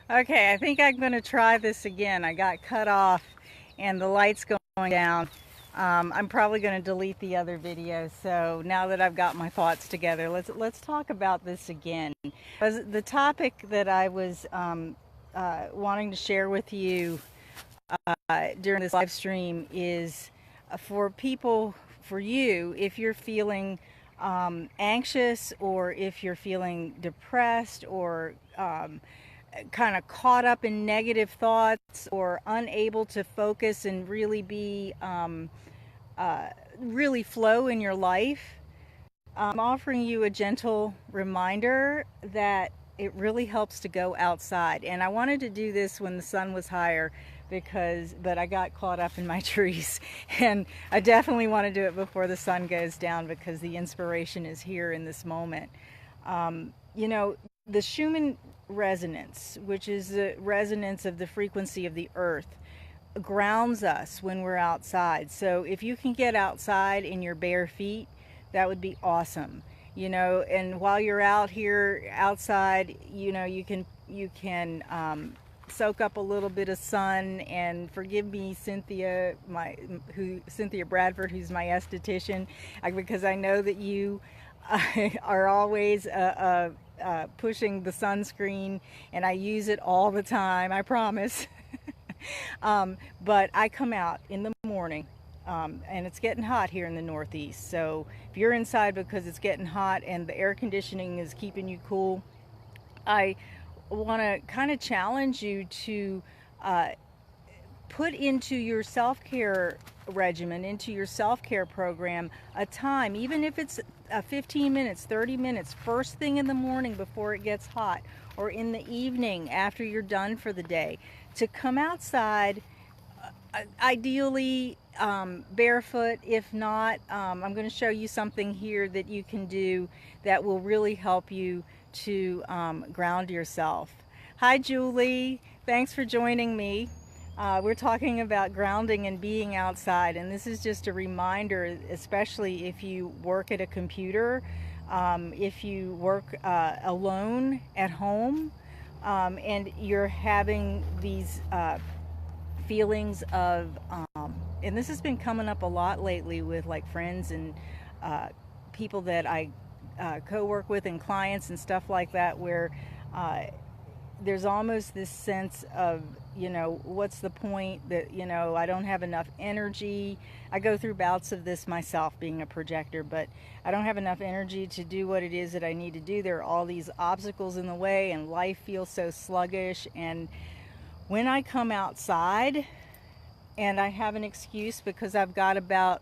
Okay, I think I'm going to try this again. I got cut off and the light's going down. I'm probably going to delete the other video. So now that I've got my thoughts together, let's talk about this again. The topic that I was wanting to share with you during this live stream is for people, for you, if you're feeling anxious or if you're feeling depressed or kind of caught up in negative thoughts or unable to focus and really be really flow in your life. I'm offering you a gentle reminder that it really helps to go outside. And I wanted to do this when the sun was higher but I got caught up in my trees. And I definitely want to do it before the sun goes down because the inspiration is here in this moment. You know, the Schumann resonance, which is the resonance of the frequency of the earth, grounds us when we're outside. So if you can get outside in your bare feet, that would be awesome. You know, and while you're out here outside, you know, you can soak up a little bit of sun. And forgive me, Cynthia, Cynthia Bradford, who's my esthetician, because I know that you are always pushing the sunscreen, and I use it all the time, I promise. But I come out in the morning, and it's getting hot here in the Northeast. So if you're inside because it's getting hot and the air conditioning is keeping you cool, I want to kind of challenge you to put into your self-care regimen, into your self-care program, a time, even if it's 15 minutes, 30 minutes, first thing in the morning before it gets hot, or in the evening after you're done for the day, to come outside, ideally barefoot. If not, I'm going to show you something here that you can do that will really help you to ground yourself. Hi, Julie. Thanks for joining me. We're talking about grounding and being outside, and this is just a reminder, especially if you work at a computer, if you work alone at home, and you're having these feelings of, and this has been coming up a lot lately with like friends and people that I co-work with and clients and stuff like that, where there's almost this sense of, you know, what's the point, that, you know, I don't have enough energy. I go through bouts of this myself, being a projector, but I don't have enough energy to do what it is that I need to do. There are all these obstacles in the way and life feels so sluggish. And when I come outside, and I have an excuse because I've got about,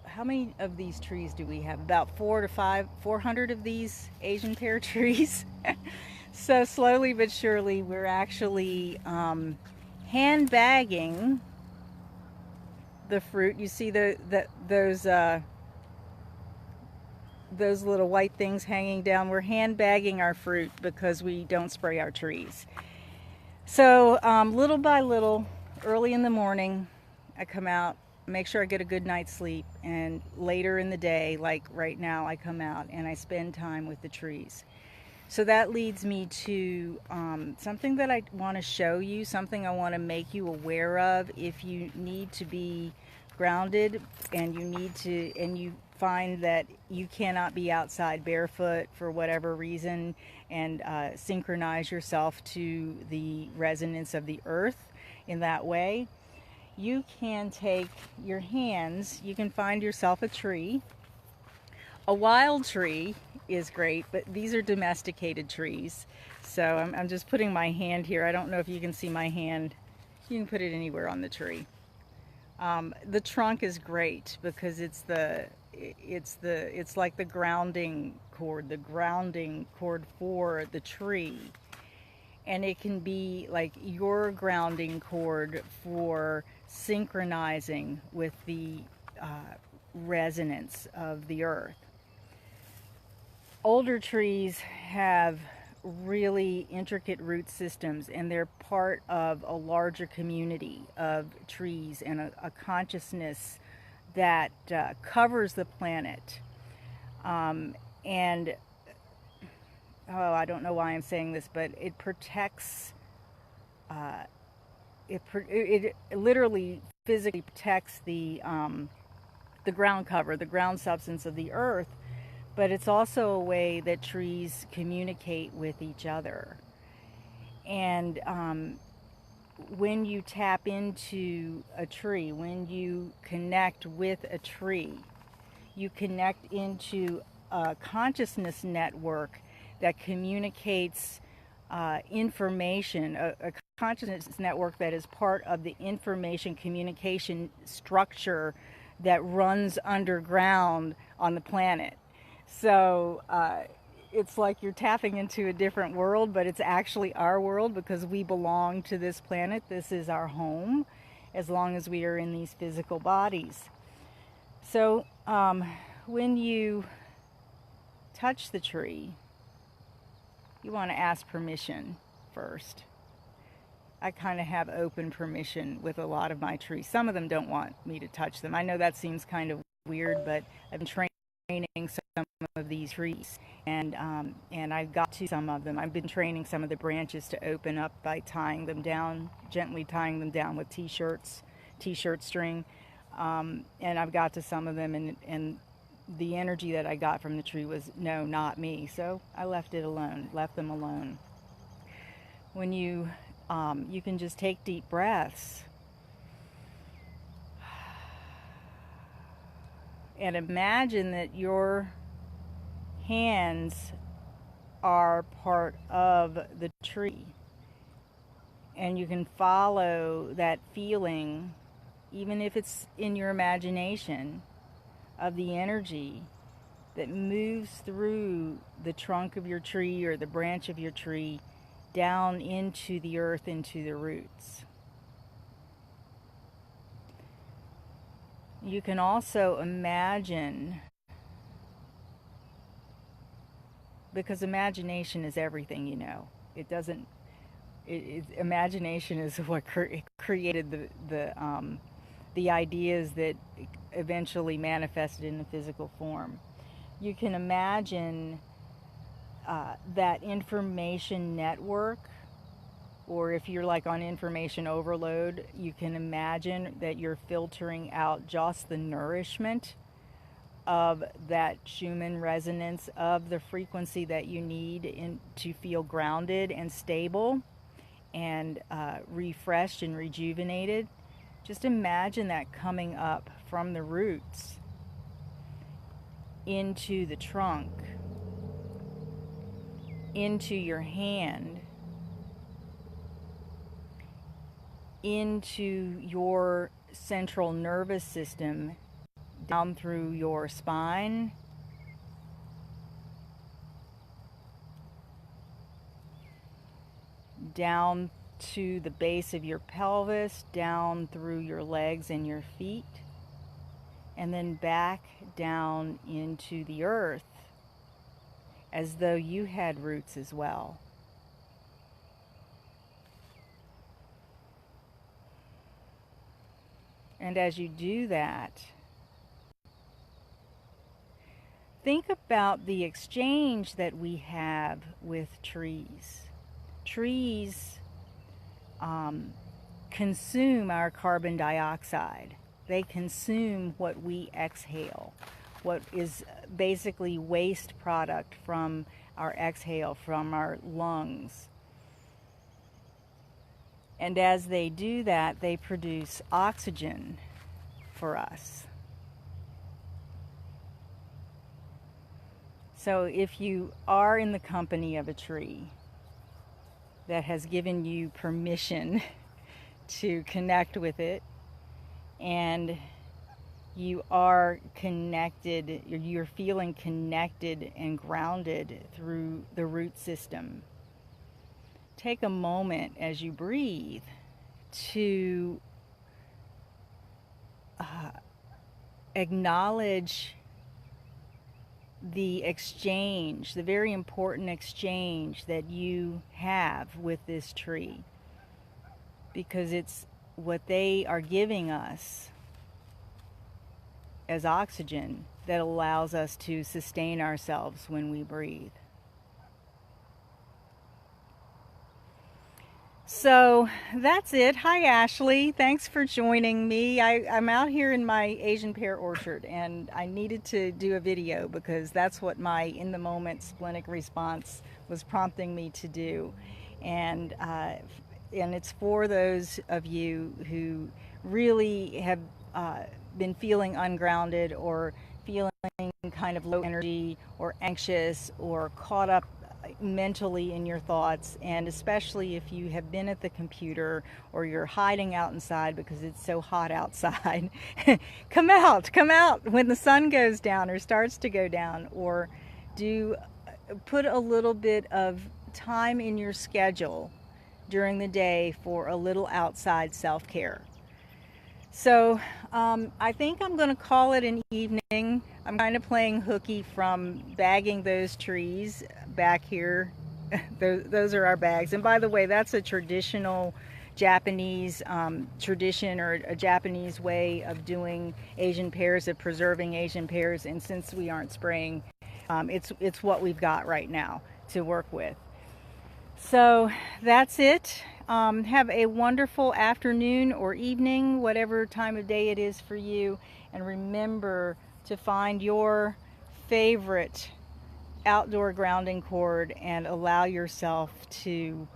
how many of these trees do we have? About 400 of these Asian pear trees. So slowly but surely, we're actually hand bagging the fruit. You see those little white things hanging down. We're hand bagging our fruit because we don't spray our trees. So little by little, early in the morning, I come out, make sure I get a good night's sleep, and later in the day, like right now, I come out and I spend time with the trees. So that leads me to something that I want to show you, something I want to make you aware of. If you need to be grounded and you find that you cannot be outside barefoot for whatever reason, and synchronize yourself to the resonance of the earth in that way, you can take your hands, you can find yourself a tree. A wild tree is great, but these are domesticated trees. So I'm just putting my hand here. I don't know if you can see my hand. You can put it anywhere on the tree. The trunk is great because it's like the grounding cord for the tree. And it can be like your grounding cord for synchronizing with the resonance of the earth. Older trees have really intricate root systems, and they're part of a larger community of trees and a consciousness that covers the planet. And oh, I don't know why I'm saying this, but it protects, it literally physically protects the ground cover, the ground substance of the earth, but it's also a way that trees communicate with each other. And when you tap into a tree, when you connect with a tree, you connect into a consciousness network that communicates information, a consciousness network that is part of the information communication structure that runs underground on the planet. So it's like you're tapping into a different world, but it's actually our world because we belong to this planet. This is our home as long as we are in these physical bodies. So when you touch the tree, you want to ask permission first. I kind of have open permission with a lot of my trees. Some of them don't want me to touch them. I know that seems kind of weird, but I've been training some of these trees, and I've got to some of them. I've been training some of the branches to open up by tying them down, gently tying them down with t-shirt string, and I've got to some of them, and the energy that I got from the tree was, no, not me. So I left them alone. When you can just take deep breaths and imagine that your hands are part of the tree, and you can follow that feeling, even if it's in your imagination, of the energy that moves through the trunk of your tree or the branch of your tree down into the earth, into the roots. You can also imagine, because imagination is everything, you know. It doesn't. Imagination is what created the ideas that eventually manifested in the physical form. You can imagine that information network, or if you're like on information overload, you can imagine that you're filtering out just the nourishment of that Schumann resonance, of the frequency that you need to feel grounded and stable and refreshed and rejuvenated. Just imagine that coming up from the roots into the trunk, into your hand, into your central nervous system, down through your spine, down to the base of your pelvis, down through your legs and your feet, and then back down into the earth as though you had roots as well. And as you do that, think about the exchange that we have with trees. Trees consume our carbon dioxide. They consume what we exhale, what is basically waste product from our exhale, from our lungs. And as they do that, they produce oxygen for us. So if you are in the company of a tree that has given you permission to connect with it, and you are connected, you're feeling connected and grounded through the root system, take a moment as you breathe to acknowledge the exchange, the very important exchange that you have with this tree, because it's what they are giving us as oxygen that allows us to sustain ourselves when we breathe. So that's it. Hi, Ashley. Thanks for joining me. I'm out here in my Asian pear orchard, and I needed to do a video because that's what my in the moment splenic response was prompting me to do. And it's for those of you who really have been feeling ungrounded or feeling kind of low energy or anxious or caught up mentally in your thoughts, and especially if you have been at the computer or you're hiding out inside because it's so hot outside. Come out when the sun goes down or starts to go down, or do put a little bit of time in your schedule during the day for a little outside self-care. So I think I'm going to call it an evening. I'm kind of playing hooky from bagging those trees back here. Those are our bags. And by the way, that's a traditional Japanese tradition, or a Japanese way of doing Asian pears, of preserving Asian pears. And since we aren't spraying, it's what we've got right now to work with. So that's it. Have a wonderful afternoon or evening, whatever time of day it is for you. And remember to find your favorite outdoor grounding cord and allow yourself to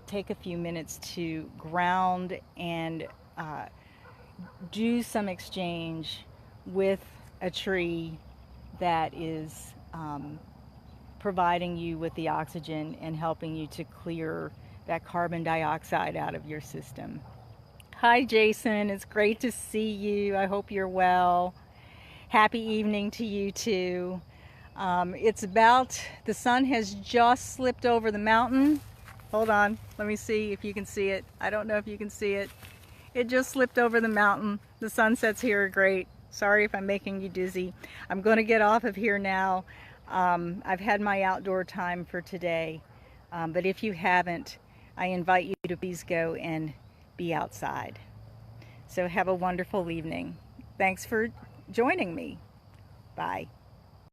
take a few minutes to ground and do some exchange with a tree that is providing you with the oxygen and helping you to clear that carbon dioxide out of your system. Hi, Jason. It's great to see you. I hope you're well. Happy evening to you too. The sun has just slipped over the mountain. Hold on. Let me see if you can see it. I don't know if you can see it. It just slipped over the mountain. The sunsets here are great. Sorry if I'm making you dizzy. I'm going to get off of here now. I've had my outdoor time for today, but if you haven't, I invite you to please go and be outside. So have a wonderful evening. Thanks for joining me. Bye.